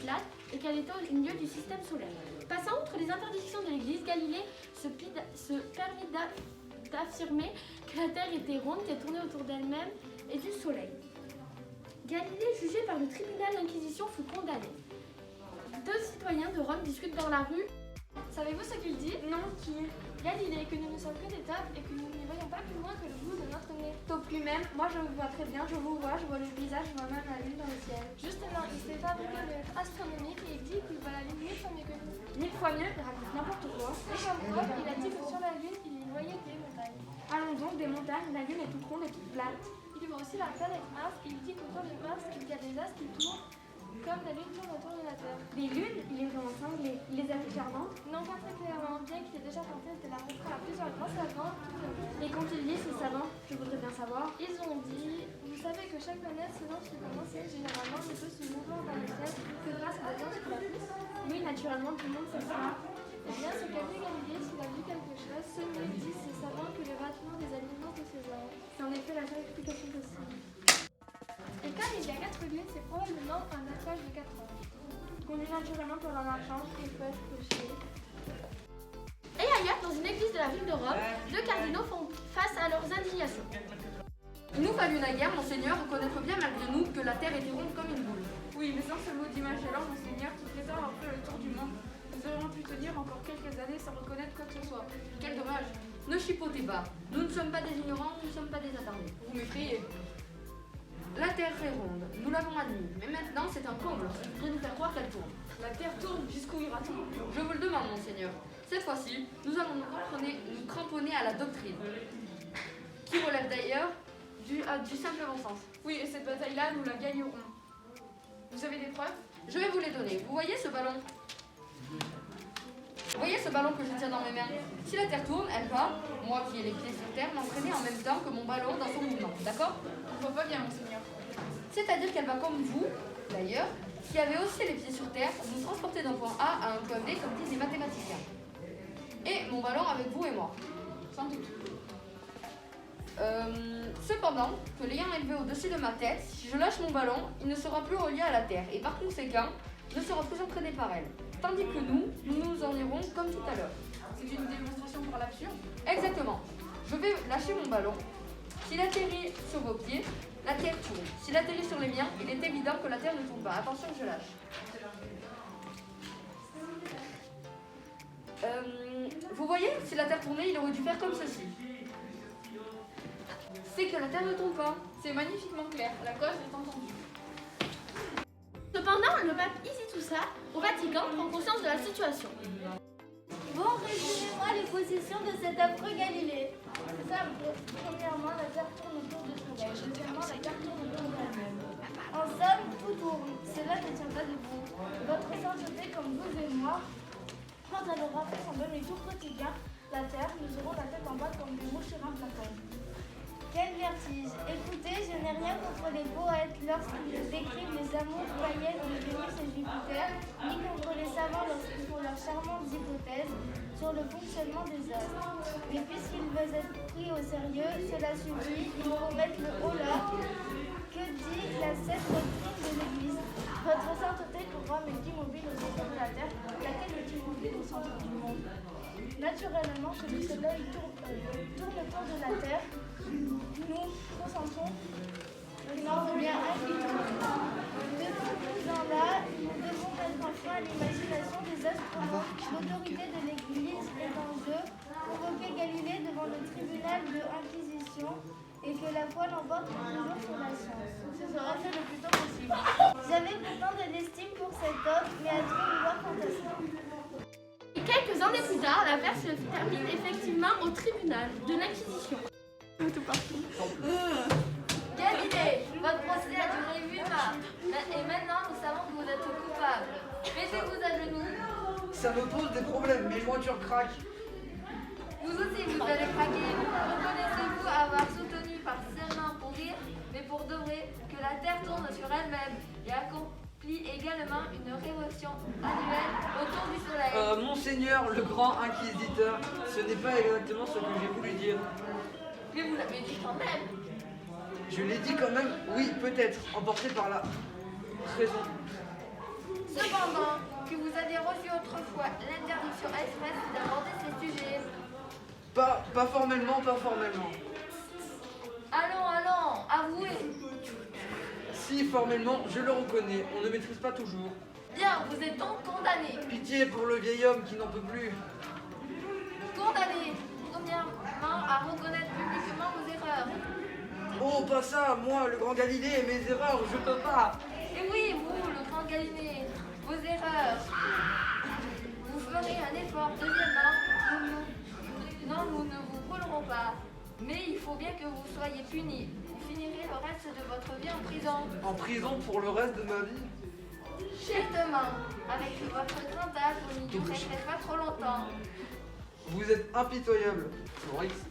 éclate et qu'elle était au milieu du système solaire. Passant outre les interdictions de l'Église, Galilée se permit d'affirmer que la Terre était ronde, qu'elle tournait autour d'elle-même et du Soleil. Galilée, jugé par le tribunal d'Inquisition, fut condamné. Deux citoyens de Rome discutent dans la rue. Savez-vous ce qu'il dit? Non, qui? Galilée, que nous ne sommes que des tables et que nous n'y voyons pas plus loin que le bout de notre nez. Tôt plus même, moi je vous vois très bien, je vous vois, je vois le visage, je vois même la lune dans le ciel. Justement, il s'est fabriqué de lettres astronomiques et il dit qu'il voit la lune 1000 fois mieux que nous. 1000 fois mieux, il raconte n'importe quoi. Et comme preuve, il a dit que sur la lune, il y voyait des montagnes. Allons donc, des montagnes, la lune est toute ronde et toute plate. Il voit aussi la planète Mars et il dit qu'autour de Mars, il y a des astres qui tournent comme la lune tourne autour de la Terre. Des lunes, il est vraiment cinglé. Il les a vues clairement. Non, pas très clairement, bien qu'il ait déjà tenté de la montrer à plusieurs grands savants. Et quand il dit ces savants, je voudrais bien savoir. Ils ont dit, vous savez que chaque planète, selon ce qu'on enseigne, généralement ne peut se mouvoir dans le ciel que grâce à des anges qui la poussent. Oui, naturellement, tout le monde sait ça. Eh bien, ce qu'a dit Galilée, s'il a vu quelque chose, ce ne disent ces savants que le battement des aliments de ces anges. C'est en effet la seule explication possible. Et comme il y a 4 lunes, c'est probablement un attelage de 4 anges. Conduit naturellement par un archange et peut être coché. Et ailleurs, dans une église de la ville de Rome, deux cardinaux font face à leurs indignations. Il nous fallut naguère, monseigneur, reconnaître bien malgré nous que la terre était ronde comme une boule. Oui, mais sans ce mot d'image alors, monseigneur, qui prétend avoir fait le tour du monde, nous aurions pu tenir encore quelques années sans reconnaître quoi que ce soit. Quel dommage. Ne chipotez pas. Nous ne sommes pas des ignorants, nous ne sommes pas des attardés. Vous m'effrayez. La terre est ronde, nous l'avons admis, mais maintenant c'est un comble qui voudrait nous faire croire qu'elle tourne. La terre tourne, jusqu'où ira-t-on? Je vous le demande, monseigneur. Cette fois-ci, nous allons nous cramponner à la doctrine, qui relève d'ailleurs du simple bon sens. Oui, et cette bataille-là, nous la gagnerons. Vous avez des preuves? Je vais vous les donner. Vous voyez ce ballon? Vous voyez ce ballon que je tiens dans mes mains? Si la terre tourne, elle va, moi qui ai les pieds sur terre, m'entraîner en même temps que mon ballon dans son mouvement. D'accord? Je vois pas bien, monseigneur. C'est-à-dire qu'elle va comme vous, d'ailleurs, qui avez aussi les pieds sur terre, nous transporter d'un point A à un point B, comme disent les mathématiciens. Et mon ballon avec vous et moi. Sans doute. Cependant, que l'ayant élevé au-dessus de ma tête, si je lâche mon ballon, il ne sera plus relié à la terre et par conséquent, ne sera plus entraîné par elle. Tandis que nous nous en irons comme tout à l'heure. C'est une démonstration par l'absurde. Exactement. Je vais lâcher mon ballon. S'il atterrit sur vos pieds, la terre tourne. S'il atterrit sur les miens, il est évident que la terre ne tourne pas. Attention, je lâche. Vous voyez, si la terre tournait, il aurait dû faire comme ceci. C'est que la terre ne tourne pas. C'est magnifiquement clair. La cause est entendue. Cependant, le pape Isidousa, au Vatican, prend conscience de la situation. Bon, résumez-moi les possessions de cet affreux Galilée. Simple. Premièrement, la Terre tourne autour du Soleil. Deuxièmement, la Terre tourne autour d'elle-même. En somme, tout tourne. Cela ne tient pas debout. Votre sainteté, comme vous et moi, quand elle aura fait son demi tour quotidien, la Terre, nous aurons la tête en bas comme des mouches sur un placard. Quel vertige! Écoutez, je n'ai rien contre les poètes lorsqu'ils décrivent les amours païennes de Vénus et Jupiter, ni contre les savants lorsqu'ils font leurs charmantes hypothèses sur le fonctionnement des astres. Mais puisqu'ils veulent être pris au sérieux, cela suffit, il faut mettre le haut là. Que dit la sainte doctrine de l'Église? Votre sainteté pour Rome est immobile au centre de la terre, laquelle est immobile au centre du monde. Naturellement que le soleil tourne autour de la terre, nous consentons qu'il en revient un qui tourne. De ce faisant-là, nous devons mettre un frein à l'imagination des astronomes. L'autorité de l'Église est en jeu, convoquer Galilée devant le tribunal de Inquisition et que la foi l'emporte toujours sur la science. Ce sera fait le plus tôt possible. J'avais pourtant de l'estime pour cet homme, mais à trop vouloir fantasmer. Et quelques années plus tard, l'affaire se termine effectivement au tribunal de l'Inquisition. Galilée, votre procès a duré 8 mois. Et maintenant, nous savons que vous êtes coupable. Mettez-vous à genoux. Ça me pose des problèmes, mes jointures craquent. Vous aussi, vous allez craquer. Reconnaissez-vous avoir soutenu par serment pour rire, mais pour de vrai, que la Terre tourne sur elle-même et accomplit également une révolution annuelle autour du Soleil. Monseigneur, le grand inquisiteur, ce n'est pas exactement ce que j'ai voulu dire. Mais vous l'avez dit quand même. Je l'ai dit quand même, oui, peut-être, emporté par la raison. Cependant, que vous avez reçu autrefois l'interdiction expresse d'aborder ces sujets. Pas formellement, pas formellement. Allons, avouez. Si, formellement, je le reconnais, on ne maîtrise pas toujours. Bien, vous êtes donc condamné. Pitié pour le vieil homme qui n'en peut plus. Condamné, premièrement, à reconnaître publiquement vos erreurs. Oh, pas ça, moi, le grand Galilée, mes erreurs, je peux pas. Et oui, vous, le grand Galilée, vos erreurs. Vous ferez un effort. Deuxièmement, nous ne vous brûlerons pas. Mais il faut bien que vous soyez punis. Vous finirez le reste de votre vie en prison. En prison pour le reste de ma vie? Certainement, avec votre grand âge, vous n'y durerez pas trop longtemps. Vous êtes impitoyable, Maurice.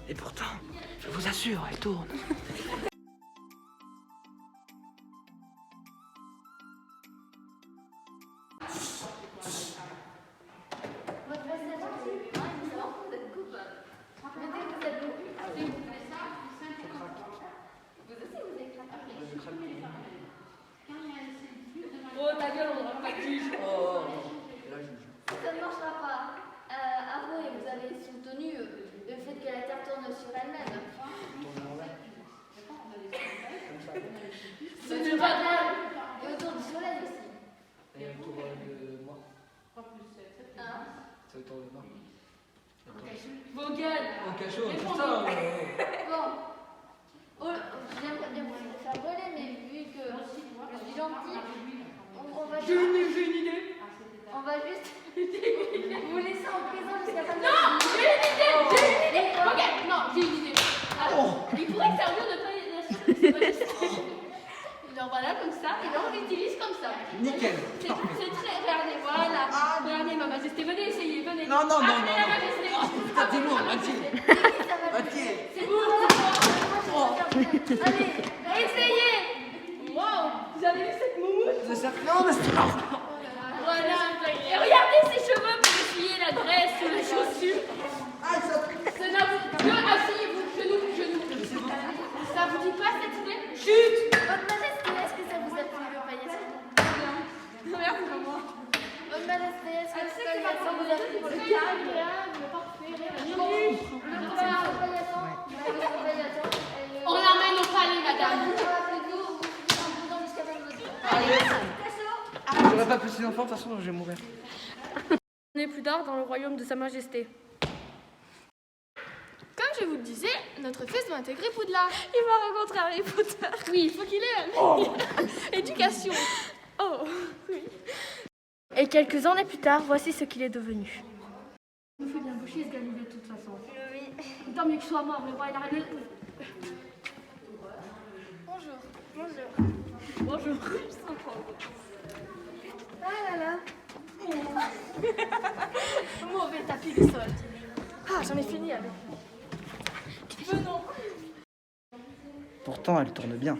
Et pourtant, je vous assure, elle tourne. Votre prestation, c'est bien, nous savons que vous êtes coupable. Mais dès que vous êtes coupable, si vous voulez ça, vous aussi vous êtes craqué. Oh, ta gueule, on ne pas de juge. Oh, la juge. Ça ne marchera pas. Avouez, vous avez soutenu le fait que la Terre tourne sur elle-même. Ce n'est pas vrai. Et autour du Soleil aussi. Et autour de moi. Hein? C'est autour de moi. Vos gueules. En cachot, Mais c'est ça. Bon. Oh, j'aimerais bien vous faire voler, mais vu que je suis gentille, on va J'ai une idée. On va juste vous laisser en prison jusqu'à fin de Non, j'ai une idée. Quoi? Ok, non, j'ai une idée. Alors, il pourrait servir de paille. Alors voilà, comme ça, et là on l'utilise comme ça. Nickel. C'est très. Regardez, voilà. Regardez, ma majesté, venez essayer, venez. Non, non, non, Appelez non, la non. majesté. Putain, dis-moi, Mathilde. Mathilde. C'est vous, c'est moi. Allez, Essayez. Waouh, vous avez vu cette moumoute? Non, mais c'est pas. Voilà. Et regardez ses cheveux pour essuyer la graisse sur les chaussures. Ah, ça. Ça n'a vous que asseyez-vous, genou. Ça vous dit pas cette idée? Chut. Votre Majesté, est-ce que ça vous a plu le paillasson? Merci maman. Votre Majesté, est-ce que C'est le paillasson vous a plu pour le Très calme? agréable, parfait. Le paillasson, On l'emmène au palais, madame. Rappelez-vous, vous finissez en prison jusqu'à fin de votre vie. Allez. Cachot. J'aurais pas plus d'enfants, de toute façon, je vais mourir. On est plus tard dans le royaume de Sa Majesté. Comme je vous le disais, notre fils va intégrer Poudlard. Il va rencontrer Harry Potter. Oui, il faut qu'il ait éducation. Oh, oui. Et quelques années plus tard, voici ce qu'il est devenu. Il nous fait bien boucher ce Galilée de toute façon. Oui. Tant mieux qu'il soit mort, le roi il a rien. Bonjour. Bonjour. Ah là là. Mauvais tapis de sol. Ah, j'en ai fini avec. Venons. Pourtant, elle tourne bien.